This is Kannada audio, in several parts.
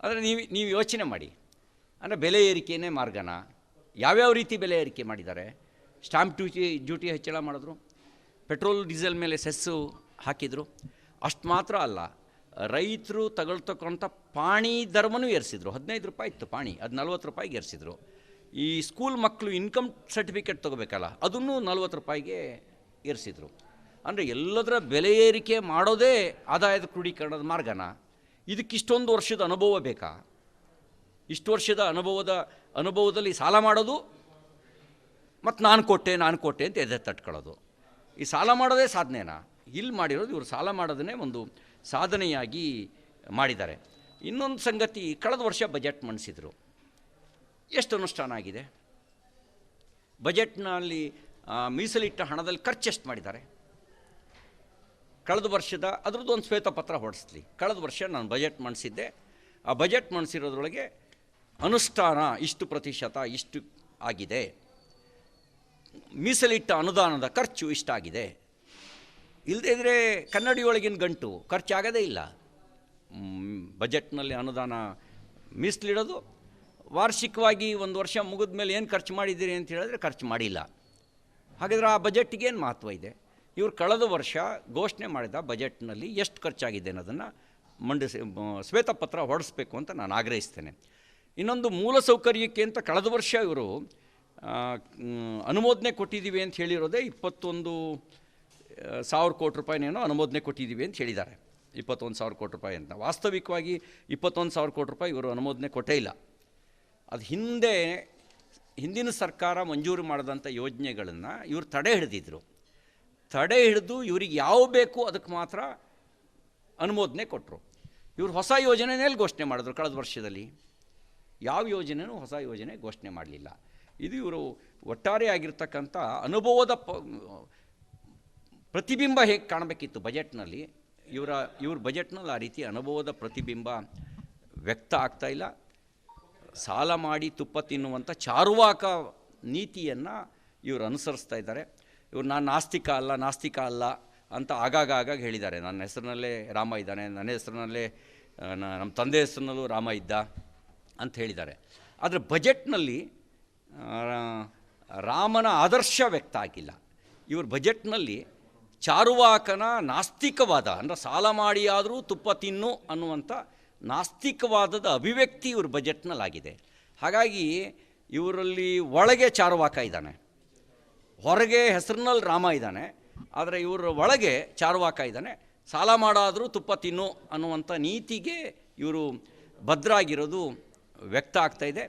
ಆದರೆ ನೀವು ಯೋಚನೆ ಮಾಡಿ, ಅಂದರೆ ಬೆಲೆ ಏರಿಕೆಯೇ ಮಾರ್ಗನ? ಯಾವ್ಯಾವ ರೀತಿ ಬೆಲೆ ಏರಿಕೆ ಮಾಡಿದ್ದಾರೆ? ಸ್ಟಾಂಪ್ ಡ್ಯೂಟಿ ಹೆಚ್ಚಳ ಮಾಡಿದ್ರು, ಪೆಟ್ರೋಲ್ ಡೀಸೆಲ್ ಮೇಲೆ ಸೆಸ್ಸು ಹಾಕಿದರು. ಅಷ್ಟು ಮಾತ್ರ ಅಲ್ಲ, ರೈತರು ತಗೊಳ್ತಕ್ಕಂಥ ಪಾಣಿ ದರವನ್ನು ಏರಿಸಿದ್ರು. 15 ರೂಪಾಯಿ ಇತ್ತು ಪಾಣಿ, ಅದು 40 ರೂಪಾಯಿಗೆ ಏರಿಸಿದ್ರು. ಈ ಸ್ಕೂಲ್ ಮಕ್ಕಳು ಇನ್ಕಮ್ ಸರ್ಟಿಫಿಕೇಟ್ ತೊಗೋಬೇಕಲ್ಲ, ಅದನ್ನು 40 ರೂಪಾಯಿಗೆ ಏರಿಸಿದ್ರು. ಅಂದರೆ ಎಲ್ಲದರ ಬೆಲೆ ಏರಿಕೆ ಮಾಡೋದೇ ಆದಾಯದ ಕ್ರೋಢೀಕರಣದ ಮಾರ್ಗನ? ಇದಕ್ಕಿಷ್ಟೊಂದು ವರ್ಷದ ಅನುಭವ ಬೇಕಾ? ಇಷ್ಟು ವರ್ಷದ ಅನುಭವದಲ್ಲಿ ಸಾಲ ಮಾಡೋದು ಮತ್ತು ನಾನು ಕೊಟ್ಟೆ ಅಂತ ಎದೆ ತಟ್ಕೊಳ್ಳೋದು, ಈ ಸಾಲ ಮಾಡೋದೇ ಸಾಧನೆನಾ? ಇಲ್ಲಿ ಮಾಡಿರೋದು ಇವರು ಸಾಲ ಮಾಡೋದನ್ನೇ ಒಂದು ಸಾಧನೆಯಾಗಿ ಮಾಡಿದ್ದಾರೆ. ಇನ್ನೊಂದು ಸಂಗತಿ, ಕಳೆದ ವರ್ಷ ಬಜೆಟ್ ಮಂಡಿಸಿದರು. ಎಷ್ಟು ಅನುಷ್ಠಾನ ಆಗಿದೆ? ಬಜೆಟ್ನಲ್ಲಿ ಮೀಸಲಿಟ್ಟ ಹಣದಲ್ಲಿ ಖರ್ಚು ಎಷ್ಟು ಮಾಡಿದ್ದಾರೆ? ಕಳೆದ ವರ್ಷದ ಅದರದ್ದು ಒಂದು ಶ್ವೇತಪತ್ರ ಹೊರಡಿಸ್ಲಿ. ಕಳೆದ ವರ್ಷ ನಾನು ಬಜೆಟ್ ಮಂಡಿಸಿದ್ದೆ. ಆ ಬಜೆಟ್ ಮಂಡಿಸಿರೋದ್ರೊಳಗೆ ಅನುಷ್ಠಾನ ಇಷ್ಟು ಪ್ರತಿಶತ ಇಷ್ಟು ಆಗಿದೆ, ಮೀಸಲಿಟ್ಟ ಅನುದಾನದ ಖರ್ಚು ಇಷ್ಟಾಗಿದೆ. ಇಲ್ಲದೇ ಇದ್ದರೆ ಕನ್ನಡಿಯೊಳಗಿನ ಗಂಟು ಖರ್ಚಾಗೋದೇ ಇಲ್ಲ. ಬಜೆಟ್ನಲ್ಲಿ ಅನುದಾನ ಮೀಸಲಿಡೋದು, ವಾರ್ಷಿಕವಾಗಿ ಒಂದು ವರ್ಷ ಮುಗಿದ ಮೇಲೆ ಏನು ಖರ್ಚು ಮಾಡಿದ್ದೀರಿ ಅಂತ ಹೇಳಿದ್ರೆ ಖರ್ಚು ಮಾಡಿಲ್ಲ. ಹಾಗಾದರೆ ಆ ಬಜೆಟ್ಗೆ ಏನು ಮಹತ್ವ ಇದೆ? ಇವರು ಕಳೆದ ವರ್ಷ ಘೋಷಣೆ ಮಾಡಿದ ಬಜೆಟ್ನಲ್ಲಿ ಎಷ್ಟು ಖರ್ಚಾಗಿದೆ ಅನ್ನೋದನ್ನು ಶ್ವೇತಪತ್ರ ಹೊರಡಿಸ್ಬೇಕು ಅಂತ ನಾನು ಆಗ್ರಹಿಸ್ತೇನೆ. ಇನ್ನೊಂದು, ಮೂಲಸೌಕರ್ಯಕ್ಕೆ ಅಂತ ಕಳೆದ ವರ್ಷ ಇವರು ಅನುಮೋದನೆ ಕೊಟ್ಟಿದ್ದೀವಿ ಅಂತ ಹೇಳಿರೋದೇ 21,000 ಕೋಟಿ ರೂಪಾಯಿನೇನೋ ಅನುಮೋದನೆ ಕೊಟ್ಟಿದ್ದೀವಿ ಅಂತ ಹೇಳಿದ್ದಾರೆ. 21,000 ಕೋಟಿ ರೂಪಾಯಿ ಅಂತ. ವಾಸ್ತವಿಕವಾಗಿ 21,000 ಕೋಟಿ ರೂಪಾಯಿ ಇವರು ಅನುಮೋದನೆ ಕೊಟ್ಟೇ ಇಲ್ಲ. ಅದು ಹಿಂದಿನ ಸರ್ಕಾರ ಮಂಜೂರು ಮಾಡಿದಂಥ ಯೋಜನೆಗಳನ್ನು ಇವರು ತಡೆ ಹಿಡಿದು ಇವ್ರಿಗೆ ಯಾವ ಬೇಕು ಅದಕ್ಕೆ ಮಾತ್ರ ಅನುಮೋದನೆ ಕೊಟ್ಟರು. ಇವರು ಹೊಸ ಯೋಜನೆಯಲ್ಲಿ ಘೋಷಣೆ ಮಾಡಿದ್ರು. ಕಳೆದ ವರ್ಷದಲ್ಲಿ ಯಾವ ಯೋಜನೆಯೂ ಹೊಸ ಯೋಜನೆ ಘೋಷಣೆ ಮಾಡಲಿಲ್ಲ. ಇದು ಇವರು ಒಟ್ಟಾರೆಯಾಗಿರ್ತಕ್ಕಂಥ ಅನುಭವದ ಪ್ರತಿಬಿಂಬ ಹೇಗೆ ಕಾಣಬೇಕಿತ್ತು ಬಜೆಟ್ನಲ್ಲಿ, ಇವ್ರ ಬಜೆಟ್ನಲ್ಲಿ ಆ ರೀತಿ ಅನುಭವದ ಪ್ರತಿಬಿಂಬ ವ್ಯಕ್ತ ಆಗ್ತಾಯಿಲ್ಲ. ಸಾಲ ಮಾಡಿ ತುಪ್ಪ ತಿನ್ನುವಂಥ ಚಾರುವಾಕ ನೀತಿಯನ್ನು ಇವರು ಅನುಸರಿಸ್ತಾ ಇದ್ದಾರೆ. ಇವರು ನಾನು ನಾಸ್ತಿಕ ಅಲ್ಲ ಅಂತ ಆಗಾಗ ಹೇಳಿದ್ದಾರೆ. ನನ್ನ ಹೆಸರಿನಲ್ಲೇ ರಾಮ ಇದ್ದಾನೆ, ನನ್ನ ಹೆಸರಿನಲ್ಲೇ ನಮ್ಮ ತಂದೆ ಹೆಸರಿನಲ್ಲೂ ರಾಮ ಇದ್ದ ಅಂತ ಹೇಳಿದ್ದಾರೆ. ಆದರೆ ಬಜೆಟ್ನಲ್ಲಿ ರಾಮನ ಆದರ್ಶ ವ್ಯಕ್ತ ಆಗಿಲ್ಲ. ಇವರು ಬಜೆಟ್ನಲ್ಲಿ ಚಾರುವಾಕನ ನಾಸ್ತಿಕವಾದ, ಅಂದರೆ ಸಾಲ ಮಾಡಿ ಆದರೂ ತುಪ್ಪ ತಿನ್ನು ಅನ್ನುವಂಥ ನಾಸ್ತಿಕವಾದದ ಅಭಿವ್ಯಕ್ತಿ ಇವ್ರ ಬಜೆಟ್ನಲ್ಲಾಗಿದೆ. ಹಾಗಾಗಿ ಇವರಲ್ಲಿ ಒಳಗೆ ಚಾರುವಾಕ ಇದ್ದಾನೆ, ಹೊರಗೆ ಹೆಸರಿನಲ್ಲಿ ರಾಮ ಇದ್ದಾನೆ. ಆದರೆ ಇವರ ಒಳಗೆ ಚಾರುವಾಕ ಇದ್ದಾನೆ. ಸಾಲ ಮಾಡಾದರೂ ತುಪ್ಪ ತಿನ್ನು ಅನ್ನುವಂಥ ನೀತಿಗೆ ಇವರು ಭದ್ರಾಗಿರೋದು ವ್ಯಕ್ತ ಆಗ್ತಾಯಿದೆ.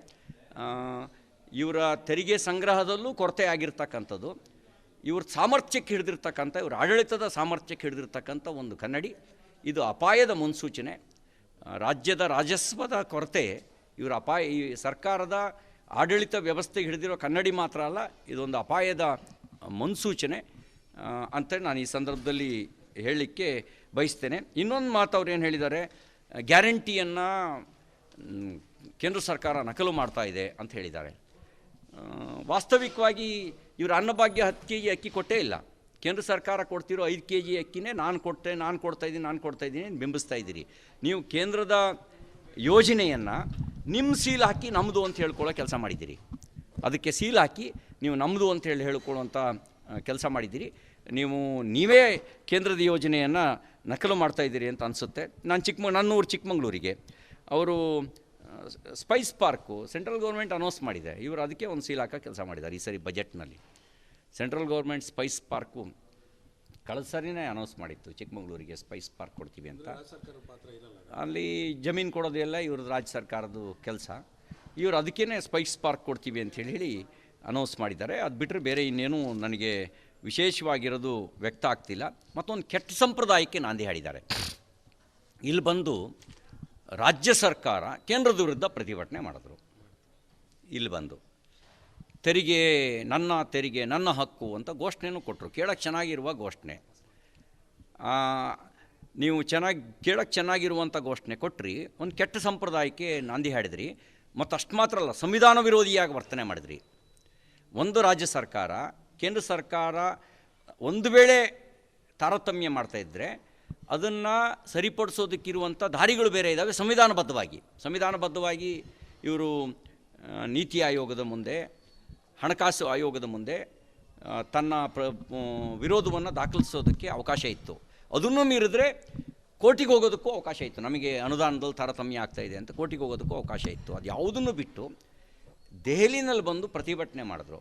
ಇವರ ತೆರಿಗೆ ಸಂಗ್ರಹದಲ್ಲೂ ಕೊರತೆ ಆಗಿರ್ತಕ್ಕಂಥದ್ದು, ಇವ್ರ ಸಾಮರ್ಥ್ಯಕ್ಕೆ ಹಿಡಿದಿರ್ತಕ್ಕಂಥ, ಇವ್ರ ಆಡಳಿತದ ಸಾಮರ್ಥ್ಯಕ್ಕೆ ಹಿಡಿದಿರ್ತಕ್ಕಂಥ ಒಂದು ಕನ್ನಡಿ. ಇದು ಅಪಾಯದ ಮುನ್ಸೂಚನೆ. ರಾಜ್ಯದ ರಾಜಸ್ವದ ಕೊರತೆ ಈ ಸರ್ಕಾರದ ಆಡಳಿತ ವ್ಯವಸ್ಥೆಗೆ ಹಿಡಿದಿರೋ ಕನ್ನಡಿ ಮಾತ್ರ ಅಲ್ಲ, ಇದೊಂದು ಅಪಾಯದ ಮುನ್ಸೂಚನೆ ಅಂತ ನಾನು ಈ ಸಂದರ್ಭದಲ್ಲಿ ಹೇಳಲಿಕ್ಕೆ ಬಯಸ್ತೇನೆ. ಇನ್ನೊಂದು ಮಾತು ಅವ್ರು ಏನು ಹೇಳಿದ್ದಾರೆ, ಗ್ಯಾರಂಟಿಯನ್ನು ಕೇಂದ್ರ ಸರ್ಕಾರ ನಕಲು ಮಾಡ್ತಾ ಇದೆ ಅಂತ ಹೇಳಿದ್ದಾರೆ. ವಾಸ್ತವಿಕವಾಗಿ ಇವರು ಅನ್ನಭಾಗ್ಯ 10 kg ಅಕ್ಕಿ ಕೊಟ್ಟೇ ಇಲ್ಲ. ಕೇಂದ್ರ ಸರ್ಕಾರ ಕೊಡ್ತಿರೋ 5 kg ಅಕ್ಕಿನೇ ನಾನು ಕೊಡ್ತಾ ಇದ್ದೀನಿ ಬಿಂಬಿಸ್ತಾ ಇದ್ದೀರಿ. ನೀವು ಕೇಂದ್ರದ ಯೋಜನೆಯನ್ನು ನಿಮ್ಮ ಸೀಲ್ ಹಾಕಿ ನಮ್ಮದು ಅಂತ ಹೇಳ್ಕೊಳ್ಳೋ ಕೆಲಸ ಮಾಡಿದ್ದೀರಿ. ಅದಕ್ಕೆ ಸೀಲ್ ಹಾಕಿ ನೀವು ನಮ್ಮದು ಅಂತ ಹೇಳ್ಕೊಳ್ಳೋಂಥ ಕೆಲಸ ಮಾಡಿದ್ದೀರಿ. ನೀವೇ ಕೇಂದ್ರದ ಯೋಜನೆಯನ್ನು ನಕಲು ಮಾಡ್ತಾಯಿದ್ದೀರಿ ಅಂತ ಅನಿಸುತ್ತೆ. ನನ್ನೂರು ಚಿಕ್ಕಮಗಳೂರಿಗೆ ಅವರು Spice park central government announce ಮಾಡಿದೆ, ಇವರು ಅದಕ್ಕೆ ಒಂದು ಸೀಲ್ ಹಾಕೋ ಕೆಲಸ ಮಾಡಿದ್ದಾರೆ. ಈ ಸರಿ ಬಜೆಟ್ನಲ್ಲಿ ಸೆಂಟ್ರಲ್ ಗೌರ್ಮೆಂಟ್ ಸ್ಪೈಸ್ ಪಾರ್ಕು ಕಳೆದ ಸರಿನೇ ಅನೌನ್ಸ್ ಮಾಡಿತ್ತು, ಚಿಕ್ಕಮಗಳೂರಿಗೆ ಸ್ಪೈಸ್ ಪಾರ್ಕ್ ಕೊಡ್ತೀವಿ ಅಂತ. ಅಲ್ಲಿ ಜಮೀನು ಕೊಡೋದೆಲ್ಲ ಇವ್ರದ್ದು ರಾಜ್ಯ ಸರ್ಕಾರದ ಕೆಲಸ. ಇವರು ಅದಕ್ಕೇ ಸ್ಪೈಸ್ ಪಾರ್ಕ್ ಕೊಡ್ತೀವಿ ಅಂತ ಹೇಳಿ ಅನೌನ್ಸ್ ಮಾಡಿದ್ದಾರೆ. ಅದು ಬಿಟ್ಟರೆ ಬೇರೆ ಇನ್ನೇನು ನನಗೆ ವಿಶೇಷವಾಗಿರೋದು ವ್ಯಕ್ತ ಆಗ್ತಿಲ್ಲ. ಮತ್ತೊಂದು ಕೆಟ್ಟ ಸಂಪ್ರದಾಯಕ್ಕೆ ನಾಂದಿ ಹಾಡಿದ್ದಾರೆ. ಇಲ್ಲಿ ಬಂದು ರಾಜ್ಯ ಸರ್ಕಾರ ಕೇಂದ್ರದ ವಿರುದ್ಧ ಪ್ರತಿಭಟನೆ ಮಾಡಿದ್ರು. ಇಲ್ಲಿ ಬಂದು ತೆರಿಗೆ ನನ್ನ ಹಕ್ಕು ಅಂತ ಘೋಷಣೆನೂ ಕೊಟ್ಟರು. ಕೇಳಕ್ಕೆ ಚೆನ್ನಾಗಿರುವ ಘೋಷಣೆ. ನೀವು ಕೇಳಕ್ಕೆ ಚೆನ್ನಾಗಿರುವಂಥ ಘೋಷಣೆ ಕೊಟ್ಟ್ರಿ, ಒಂದು ಕೆಟ್ಟ ಸಂಪ್ರದಾಯಕ್ಕೆ ನಾಂದಿ ಹಾಡಿದ್ರಿ. ಮತ್ತು ಅಷ್ಟು ಮಾತ್ರ ಅಲ್ಲ, ಸಂವಿಧಾನ ವಿರೋಧಿಯಾಗಿ ವರ್ತನೆ ಮಾಡಿದ್ರಿ. ಒಂದು ರಾಜ್ಯ ಸರ್ಕಾರ, ಕೇಂದ್ರ ಸರ್ಕಾರ ಒಂದು ವೇಳೆ ತಾರತಮ್ಯ ಮಾಡ್ತಾಯಿದ್ರೆ ಅದನ್ನು ಸರಿಪಡಿಸೋದಕ್ಕಿರುವಂಥ ದಾರಿಗಳು ಬೇರೆ ಇದ್ದಾವೆ. ಸಂವಿಧಾನಬದ್ಧವಾಗಿ ಇವರು ನೀತಿ ಆಯೋಗದ ಮುಂದೆ, ಹಣಕಾಸು ಆಯೋಗದ ಮುಂದೆ ತನ್ನ ವಿರೋಧವನ್ನು ದಾಖಲಿಸೋದಕ್ಕೆ ಅವಕಾಶ ಇತ್ತು. ಅದನ್ನು ಮೀರಿದ್ರೆ ಕೋರ್ಟಿಗೆ ಹೋಗೋದಕ್ಕೂ ಅವಕಾಶ ಇತ್ತು. ನಮಗೆ ಅನುದಾನದಲ್ಲಿ ತಾರತಮ್ಯ ಆಗ್ತಾಯಿದೆ ಅಂತ ಕೋರ್ಟಿಗೆ ಹೋಗೋದಕ್ಕೂ ಅವಕಾಶ ಇತ್ತು. ಅದು ಯಾವುದನ್ನು ಬಿಟ್ಟು ದೆಹಲಿನಲ್ಲಿ ಬಂದು ಪ್ರತಿಭಟನೆ ಮಾಡಿದ್ರು.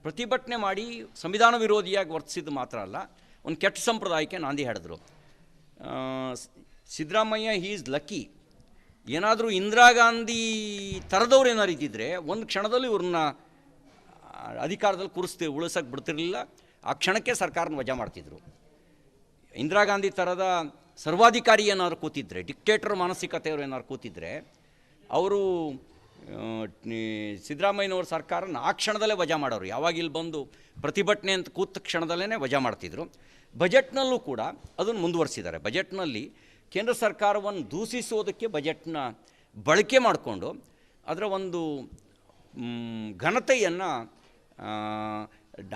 ಪ್ರತಿಭಟನೆ ಮಾಡಿ ಸಂವಿಧಾನ ವಿರೋಧಿಯಾಗಿ ವರ್ತಿಸಿದ್ದು ಮಾತ್ರ ಅಲ್ಲ, ಒಂದು ಕೆಟ್ಟ ಸಂಪ್ರದಾಯಕ್ಕೆ ನಾಂದಿ ಹಾಡಿದ್ರು. Siddaramaiah he is lucky. ಏನಾದರೂ ಇಂದಿರಾ ಗಾಂಧಿ ಥರದವ್ರು ಏನಾರು ಇದ್ದಿದ್ದರೆ ಒಂದು ಕ್ಷಣದಲ್ಲಿ ಇವ್ರನ್ನ ಅಧಿಕಾರದಲ್ಲಿ ಉಳಿಸೋಕ್ಕೆ ಬಿಡ್ತಿರಲಿಲ್ಲ. ಆ ಕ್ಷಣಕ್ಕೆ ಸರ್ಕಾರನ ವಜಾ ಮಾಡ್ತಿದ್ರು. ಇಂದಿರಾ ಗಾಂಧಿ ಥರದ ಸರ್ವಾಧಿಕಾರಿ ಏನಾದ್ರು ಕೂತಿದ್ರೆ, ಡಿಕ್ಟೇಟರ್ ಮಾನಸಿಕತೆಯವರು ಏನಾದ್ರು ಕೂತಿದ್ರೆ, ಅವರು ಸಿದ್ದರಾಮಯ್ಯನವ್ರ ಸರ್ಕಾರನ ಆ ಕ್ಷಣದಲ್ಲೇ ವಜಾ ಮಾಡೋರು. ಯಾವಾಗ ಇಲ್ಲಿ ಬಂದು ಪ್ರತಿಭಟನೆ ಅಂತ ಕೂತ ಕ್ಷಣದಲ್ಲೇ ವಜಾ ಮಾಡ್ತಿದ್ರು. ಬಜೆಟ್ನಲ್ಲೂ ಕೂಡ ಅದನ್ನು ಮುಂದುವರಿಸಿದ್ದಾರೆ. ಬಜೆಟ್ನಲ್ಲಿ ಕೇಂದ್ರ ಸರ್ಕಾರವನ್ನು ದೂಷಿಸೋದಕ್ಕೆ ಬಜೆಟ್ನ ಬಳಕೆ ಮಾಡಿಕೊಂಡು ಅದರ ಒಂದು ಘನತೆಯನ್ನು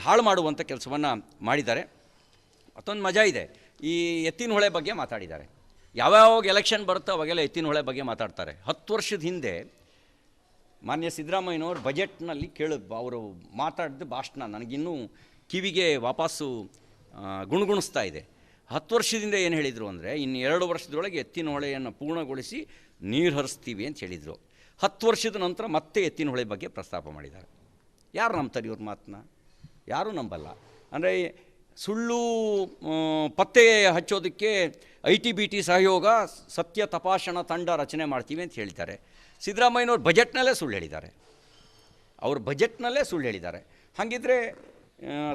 ಹಾಳು ಮಾಡುವಂಥ ಕೆಲಸವನ್ನು ಮಾಡಿದ್ದಾರೆ. ಮತ್ತೊಂದು ಮಜಾ ಇದೆ, ಈ ಎತ್ತಿನ ಹೊಳೆ ಬಗ್ಗೆ ಮಾತಾಡಿದ್ದಾರೆ. ಯಾವ್ಯಾವಾಗ ಎಲೆಕ್ಷನ್ ಬರುತ್ತೋ ಅವಾಗೆಲ್ಲ ಎತ್ತಿನ ಹೊಳೆ ಬಗ್ಗೆ ಮಾತಾಡ್ತಾರೆ. 10 ವರ್ಷದ ಹಿಂದೆ ಮಾನ್ಯ ಸಿದ್ದರಾಮಯ್ಯನವರು ಬಜೆಟ್ನಲ್ಲಿ ಅವರು ಮಾತಾಡಿದ ಭಾಷಣ ನನಗಿನ್ನೂ ಕಿವಿಗೆ ವಾಪಸ್ಸು ಗುಣಗುಣಿಸ್ತಾ ಇದೆ. 10 ವರ್ಷದಿಂದ ಏನು ಹೇಳಿದರು ಅಂದರೆ, ಇನ್ನು 2 ವರ್ಷದೊಳಗೆ ಎತ್ತಿನ ಹೊಳೆಯನ್ನು ಪೂರ್ಣಗೊಳಿಸಿ ನೀರು ಹರಿಸ್ತೀವಿ ಅಂತ ಹೇಳಿದರು. 10 ವರ್ಷದ ನಂತರ ಮತ್ತೆ ಎತ್ತಿನ ಹೊಳೆ ಬಗ್ಗೆ ಪ್ರಸ್ತಾಪ ಮಾಡಿದ್ದಾರೆ. ಯಾರು ನಂಬ್ತಾರೆ ಇವ್ರ ಮಾತನ್ನ? ಯಾರೂ ನಂಬಲ್ಲ. ಅಂದರೆ ಸುಳ್ಳು ಪತ್ತೆ ಹಚ್ಚೋದಕ್ಕೆ ITBT ಸಹಯೋಗ ಸತ್ಯ ತಪಾಸಣಾ ತಂಡ ರಚನೆ ಮಾಡ್ತೀವಿ ಅಂತ ಹೇಳ್ತಾರೆ. ಸಿದ್ದರಾಮಯ್ಯನವ್ರು ಬಜೆಟ್ನಲ್ಲೇ ಸುಳ್ಳು ಹೇಳಿದ್ದಾರೆ. ಹಾಗಿದ್ರೆ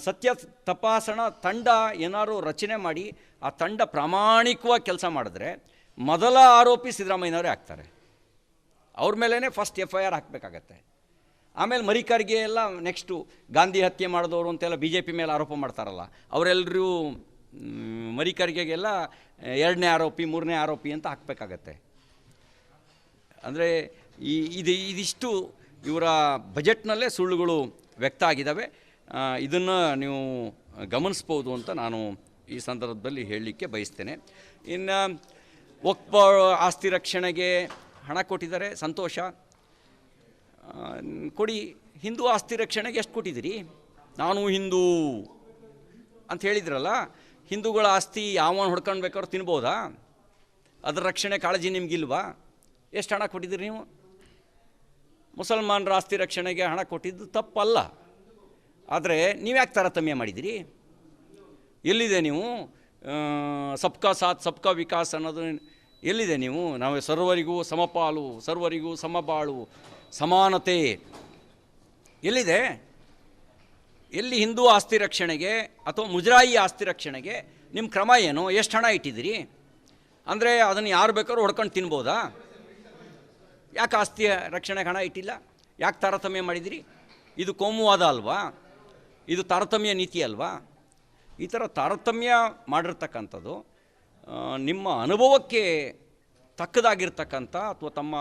ಸತ್ಯ ತಪಾಸಣಾ ತಂಡ ಏನಾದ್ರು ರಚನೆ ಮಾಡಿ ಆ ತಂಡ ಪ್ರಾಮಾಣಿಕವಾಗಿ ಕೆಲಸ ಮಾಡಿದ್ರೆ ಮೊದಲ ಆರೋಪಿ ಸಿದ್ದರಾಮಯ್ಯನವರೇ ಆಗ್ತಾರೆ. ಅವ್ರ ಮೇಲೇ ಫಸ್ಟ್ FIR ಹಾಕಬೇಕಾಗತ್ತೆ. ಆಮೇಲೆ ಮರಿಕರ್ಗೆ ಎಲ್ಲ ನೆಕ್ಸ್ಟು ಗಾಂಧಿ ಹತ್ಯೆ ಮಾಡಿದವರು ಅಂತೆಲ್ಲ BJP ಮೇಲೆ ಆರೋಪ ಮಾಡ್ತಾರಲ್ಲ, ಅವರೆಲ್ಲರೂ ಮರಿಕರ್ಗೆಗೆಲ್ಲ 2ನೇ ಆರೋಪಿ 3ನೇ ಆರೋಪಿ ಅಂತ ಹಾಕಬೇಕಾಗತ್ತೆ. ಅಂದರೆ ಇದಿಷ್ಟು ಇವರ ಬಜೆಟ್ನಲ್ಲೇ ಸುಳ್ಳುಗಳು ವ್ಯಕ್ತ ಆಗಿದ್ದಾವೆ. ಇದನ್ನು ನೀವು ಗಮನಿಸ್ಬೋದು ಅಂತ ನಾನು ಈ ಸಂದರ್ಭದಲ್ಲಿ ಹೇಳಲಿಕ್ಕೆ ಬಯಸ್ತೇನೆ. ಇನ್ನು ವಕ್ಫ್ ಆಸ್ತಿ ರಕ್ಷಣೆಗೆ ಹಣ ಕೊಟ್ಟಿದ್ದಾರೆ, ಸಂತೋಷ, ಕೊಡಿ. ಹಿಂದೂ ಆಸ್ತಿ ರಕ್ಷಣೆಗೆ ಎಷ್ಟು ಕೊಟ್ಟಿದ್ದೀರಿ? ನಾನು ಹಿಂದೂ ಅಂತ ಹೇಳಿದ್ರಲ್ಲ, ಹಿಂದೂಗಳ ಆಸ್ತಿ ಯಾವನು ಹೊಡ್ಕೊಂಡು ಬೇಕಾದ್ರೂ ತಿನ್ಬೋದಾ? ಅದರ ರಕ್ಷಣೆ ಕಾಳಜಿ ನಿಮಗಿಲ್ವಾ? ಎಷ್ಟು ಹಣ ಕೊಟ್ಟಿದ್ದೀರಿ ನೀವು? ಮುಸಲ್ಮಾನರ ಆಸ್ತಿ ರಕ್ಷಣೆಗೆ ಹಣ ಕೊಟ್ಟಿದ್ದು ತಪ್ಪಲ್ಲ, ಆದರೆ ನೀವು ಯಾಕೆ ತಾರತಮ್ಯ ಮಾಡಿದಿರಿ? ಎಲ್ಲಿದೆ ನೀವು ಸಬ್ಕಾ ಸಾಥ್ ಸಬ್ಕಾ ವಿಕಾಸ್ ಅನ್ನೋದು? ಎಲ್ಲಿದೆ ನೀವು? ನಾವು ಸರ್ವರಿಗೂ ಸಮಪಾಲು, ಸರ್ವರಿಗೂ ಸಮಬಾಳು, ಸಮಾನತೆ ಎಲ್ಲಿದೆ? ಎಲ್ಲಿ ಹಿಂದೂ ಆಸ್ತಿ ರಕ್ಷಣೆಗೆ ಅಥವಾ ಮುಜರಾಯಿ ಆಸ್ತಿ ರಕ್ಷಣೆಗೆ ನಿಮ್ಮ ಕ್ರಮ ಏನು? ಎಷ್ಟು ಹಣ ಇಟ್ಟಿದ್ದೀರಿ? ಅಂದರೆ ಅದನ್ನು ಯಾರು ಬೇಕಾದ್ರೂ ಹೊಡ್ಕೊಂಡು ತಿನ್ಬೋದಾ? ಯಾಕೆ ಆಸ್ತಿ ರಕ್ಷಣೆಗೆ ಹಣ ಇಟ್ಟಿಲ್ಲ? ಯಾಕೆ ತಾರತಮ್ಯ ಮಾಡಿದಿರಿ? ಇದು ಕೋಮುವಾದ ಅಲ್ವಾ? ಇದು ತಾರತಮ್ಯ ನೀತಿ ಅಲ್ವಾ? ಈ ಥರ ತಾರತಮ್ಯ ಮಾಡಿರ್ತಕ್ಕಂಥದ್ದು ನಿಮ್ಮ ಅನುಭವಕ್ಕೆ ತಕ್ಕದಾಗಿರ್ತಕ್ಕಂಥ ಅಥವಾ ತಮ್ಮ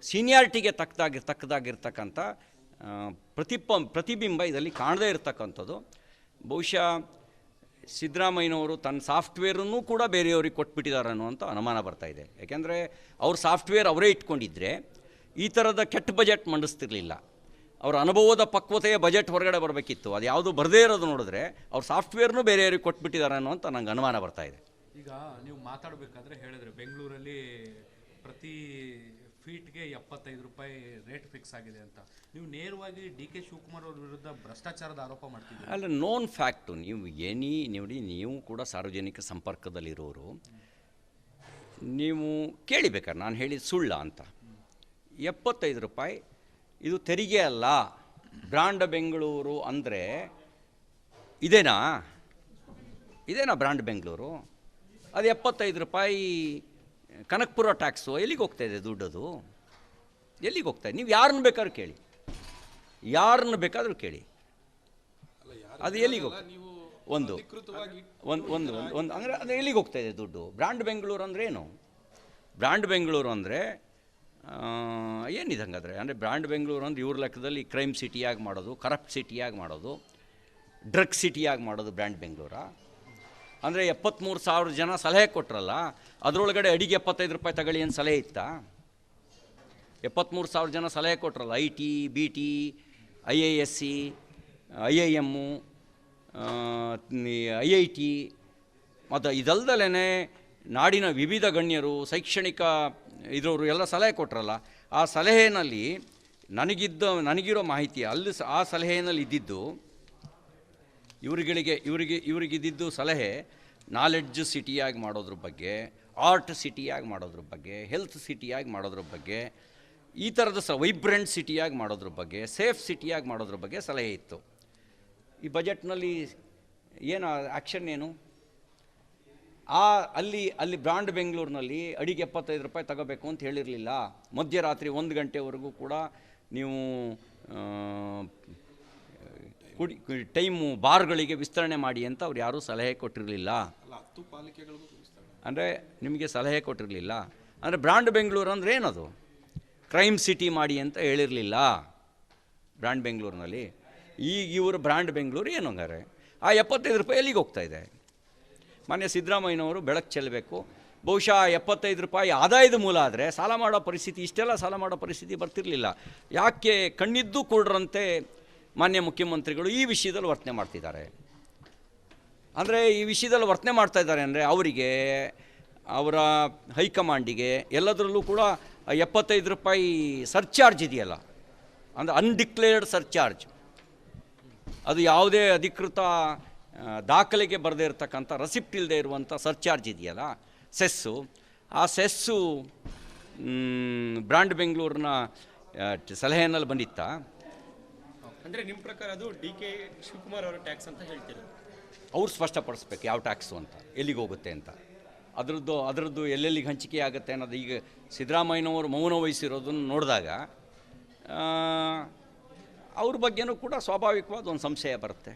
ಸೀನಿಯಾರಿಟಿಗೆ ತಕ್ಕದಾಗಿರ್ತಕ್ಕಂಥ ಪ್ರತಿಬಿಂಬ ಇದರಲ್ಲಿ ಕಾಣದೇ ಇರತಕ್ಕಂಥದ್ದು. ಬಹುಶಃ ಸಿದ್ದರಾಮಯ್ಯನವರು ತನ್ನ ಸಾಫ್ಟ್ವೇರನ್ನು ಕೂಡ ಬೇರೆಯವ್ರಿಗೆ ಕೊಟ್ಬಿಟ್ಟಿದ್ದಾರೆ ಅನ್ನುವಂಥ ಅನುಮಾನ ಬರ್ತಾಯಿದೆ. ಯಾಕೆಂದರೆ ಅವ್ರ ಸಾಫ್ಟ್ವೇರ್ ಅವರೇ ಇಟ್ಕೊಂಡಿದ್ದರೆ ಈ ಥರದ ಕೆಟ್ಟ ಬಜೆಟ್ ಮಂಡಿಸ್ತಿರ್ಲಿಲ್ಲ. ಅವರ ಅನುಭವದ ಪಕ್ವತೆಯ ಬಜೆಟ್ ಹೊರಗಡೆ ಬರಬೇಕಿತ್ತು. ಅದು ಯಾವುದು ಬರದೇ ಇರೋದು ನೋಡಿದ್ರೆ ಅವ್ರ ಸಾಫ್ಟ್ವೇರ್ನೂ ಬೇರೆಯವ್ರಿಗೆ ಕೊಟ್ಬಿಟ್ಟಿದ್ದಾರೆ ಅನ್ನುವಂಥ ನಂಗೆ ಅನುಮಾನ ಬರ್ತಾಯಿದೆ. ಈಗ ನೀವು ಮಾತಾಡಬೇಕಾದ್ರೆ ಹೇಳಿದ್ರೆ ಬೆಂಗಳೂರಲ್ಲಿ ಪ್ರತಿ ಫೀಟ್ಗೆ 75 ರೂಪಾಯಿ ರೇಟ್ ಫಿಕ್ಸ್ ಆಗಿದೆ ಅಂತ. ನೀವು ನೇರವಾಗಿ DK ಶಿವಕುಮಾರ್ ಅವ್ರ ವಿರುದ್ಧ ಭ್ರಷ್ಟಾಚಾರದ ಆರೋಪ ಮಾಡ್ತಿದ್ದೀರಿ. ಅಲ್ಲ, ನೋನ್ ಫ್ಯಾಕ್ಟು. ನೋಡಿ, ನೀವು ಕೂಡ ಸಾರ್ವಜನಿಕ ಸಂಪರ್ಕದಲ್ಲಿರೋರು, ನೀವು ಕೇಳಿಬೇಕಾರೆ ನಾನು ಹೇಳಿದ ಸುಳ್ಳ ಅಂತ. 75 ರೂಪಾಯಿ ಇದು ತೆರಿಗೆ ಅಲ್ಲ. ಬ್ರಾಂಡ್ ಬೆಂಗಳೂರು ಅಂದರೆ ಇದೇನಾ ಬ್ರಾಂಡ್ ಬೆಂಗಳೂರು? ಅದು 75 ರೂಪಾಯಿ ಕನಕಪುರ ಟ್ಯಾಕ್ಸು. ಎಲ್ಲಿಗೆ ಹೋಗ್ತಾಯಿದೆ ದುಡ್ಡದು? ಎಲ್ಲಿಗೆ ಹೋಗ್ತಾಯಿದೆ? ನೀವು ಯಾರನ್ನ ಬೇಕಾದ್ರೂ ಕೇಳಿ, ಅದು ಎಲ್ಲಿಗೆ ಒಂದು ಅಂದರೆ ಅದು ಎಲ್ಲಿಗೆ ಹೋಗ್ತಾಯಿದೆ ದುಡ್ಡು? ಬ್ರಾಂಡ್ ಬೆಂಗಳೂರು ಅಂದರೆ ಏನು? ಬ್ರಾಂಡ್ ಬೆಂಗಳೂರು ಅಂದರೆ ಏನಿದೆ ಹಂಗಾದರೆ? ಅಂದರೆ ಬ್ರಾಂಡ್ ಬೆಂಗಳೂರು ಅಂದರೆ ಇವ್ರ ಲೆಕ್ಕದಲ್ಲಿ ಕ್ರೈಮ್ ಸಿಟಿಯಾಗಿ ಮಾಡೋದು, ಕರಪ್ಟ್ ಸಿಟಿಯಾಗಿ ಮಾಡೋದು, ಡ್ರಗ್ ಸಿಟಿಯಾಗಿ ಮಾಡೋದು ಬ್ರ್ಯಾಂಡ್ ಬೆಂಗಳೂರಾ? ಅಂದರೆ 73,000 ಜನ ಸಲಹೆ ಕೊಟ್ರಲ್ಲ, ಅದರೊಳಗಡೆ ಅಡಿಗೆ 75 ರೂಪಾಯಿ ತಗೊಳ್ಳಿ ಅಂತ ಸಲಹೆ ಇತ್ತಾ? 73,000 ಜನ ಸಲಹೆ ಕೊಟ್ರಲ್ಲ, IT, BT, IISc, IIM, IIT, ಮತ್ತು ಇದಲ್ದಲೇ ನಾಡಿನ ವಿವಿಧ ಗಣ್ಯರು, ಶೈಕ್ಷಣಿಕ ಇರೋರು ಎಲ್ಲ ಸಲಹೆ ಕೊಟ್ರಲ್ಲ. ಆ ಸಲಹೆಯಲ್ಲಿ ನನಗಿರೋ ಮಾಹಿತಿ ಅಲ್ಲಿ ಆ ಸಲಹೆಯಲ್ಲಿ ಇದ್ದಿದ್ದು ಇವರಿಗಿದ್ದಿದ್ದು ಸಲಹೆ ನಾಲೆಡ್ಜ್ ಸಿಟಿಯಾಗಿ ಮಾಡೋದ್ರ ಬಗ್ಗೆ, ಆರ್ಟ್ ಸಿಟಿಯಾಗಿ ಮಾಡೋದ್ರ ಬಗ್ಗೆ, ಹೆಲ್ತ್ ಸಿಟಿಯಾಗಿ ಮಾಡೋದ್ರ ಬಗ್ಗೆ, ಈ ಥರದ ವೈಬ್ರೆಂಟ್ ಸಿಟಿಯಾಗಿ ಮಾಡೋದ್ರ ಬಗ್ಗೆ, ಸೇಫ್ ಸಿಟಿಯಾಗಿ ಮಾಡೋದ್ರ ಬಗ್ಗೆ ಸಲಹೆ ಇತ್ತು. ಈ ಬಜೆಟ್ನಲ್ಲಿ ಏನು ಆ್ಯಕ್ಷನ್ ಏನು? ಅಲ್ಲಿ ಬ್ರಾಂಡ್ ಬೆಂಗಳೂರಿನಲ್ಲಿ ಅಡಿಗೆ 75 ರೂಪಾಯಿ ತಗೋಬೇಕು ಅಂತ ಹೇಳಿರಲಿಲ್ಲ. ಮಧ್ಯರಾತ್ರಿ 1 ಗಂಟೆವರೆಗೂ ಕೂಡ ನೀವು ಟೈಮು ಬಾರ್ಗಳಿಗೆ ವಿಸ್ತರಣೆ ಮಾಡಿ ಅಂತ ಅವ್ರು ಯಾರೂ ಸಲಹೆ ಕೊಟ್ಟಿರಲಿಲ್ಲ. ಅಂದರೆ ನಿಮಗೆ ಸಲಹೆ ಕೊಟ್ಟಿರಲಿಲ್ಲ. ಅಂದರೆ ಬ್ರಾಂಡ್ ಬೆಂಗಳೂರು ಅಂದರೆ ಏನದು? ಕ್ರೈಮ್ ಸಿಟಿ ಮಾಡಿ ಅಂತ ಹೇಳಿರಲಿಲ್ಲ ಬ್ರ್ಯಾಂಡ್ ಬೆಂಗಳೂರಿನಲ್ಲಿ. ಈಗ ಇವರು ಬ್ರ್ಯಾಂಡ್ ಬೆಂಗಳೂರು ಏನು ಹಂಗಾರೆ? ಆ 75 ರೂಪಾಯಿ ಎಲ್ಲಿಗೆ ಹೋಗ್ತಾ ಇದೆ? ಮಾನ್ಯ ಸಿದ್ದರಾಮಯ್ಯನವರು ಬೆಳಕು ಚೆಲ್ಲಬೇಕು. ಬಹುಶಃ 75 ರೂಪಾಯಿ ಆದಾಯದ ಮೂಲ ಆದರೆ ಸಾಲ ಮಾಡೋ ಪರಿಸ್ಥಿತಿ, ಇಷ್ಟೆಲ್ಲ ಸಾಲ ಮಾಡೋ ಪರಿಸ್ಥಿತಿ ಬರ್ತಿರಲಿಲ್ಲ. ಯಾಕೆ ಕಣ್ಣಿದ್ದು ಕೊಡ್ರಂತೆ ಮಾನ್ಯ ಮುಖ್ಯಮಂತ್ರಿಗಳು ಈ ವಿಷಯದಲ್ಲಿ ವರ್ತನೆ ಮಾಡ್ತಿದ್ದಾರೆ? ಅಂದರೆ ಈ ವಿಷಯದಲ್ಲಿ ವರ್ತನೆ ಮಾಡ್ತಾ ಇದ್ದಾರೆ ಅಂದರೆ ಅವರಿಗೆ, ಅವರ ಹೈಕಮಾಂಡಿಗೆ ಎಲ್ಲದರಲ್ಲೂ ಕೂಡ 75 ರೂಪಾಯಿ ಸರ್ಚಾರ್ಜ್ ಇದೆಯಲ್ಲ, ಅಂದರೆ ಅನ್ಡಿಕ್ಲೇರ್ಡ್ ಸರ್ಚಾರ್ಜ್, ಅದು ಯಾವುದೇ ಅಧಿಕೃತ ದಾಖಲೆಗೆ ಬರದೇ ಇರತಕ್ಕಂಥ, ರೆಸಿಪ್ಟ್ ಇಲ್ಲದೆ ಇರುವಂಥ ಸರ್ಚಾರ್ಜ್ ಇದೆಯಲ್ಲ, ಸೆಸ್ಸು. ಆ ಸೆಸ್ಸು ಬ್ರಾಂಡ್ ಬೆಂಗಳೂರಿನ ಸಲಹೆಯಲ್ಲಿ ಬಂದಿತ್ತಾ? ಅಂದರೆ ನಿಮ್ಮ ಪ್ರಕಾರ ಅದು DK ಶಿವಕುಮಾರ್ ಅವರ ಟ್ಯಾಕ್ಸ್ ಅಂತ ಹೇಳ್ತೀರಾ? ಅವ್ರು ಸ್ಪಷ್ಟಪಡಿಸ್ಬೇಕು ಯಾವ ಟ್ಯಾಕ್ಸು ಅಂತ, ಎಲ್ಲಿಗೆ ಹೋಗುತ್ತೆ ಅಂತ, ಅದರದ್ದು ಎಲ್ಲೆಲ್ಲಿಗೆ ಹಂಚಿಕೆ ಆಗುತ್ತೆ ಅನ್ನೋದು. ಈಗ ಸಿದ್ದರಾಮಯ್ಯನವರು ಮೌನ ವಹಿಸಿರೋದನ್ನು ನೋಡಿದಾಗ ಅವ್ರ ಬಗ್ಗೆನೂ ಕೂಡ ಸ್ವಾಭಾವಿಕವಾದ ಒಂದು ಸಂಶಯ ಬರುತ್ತೆ.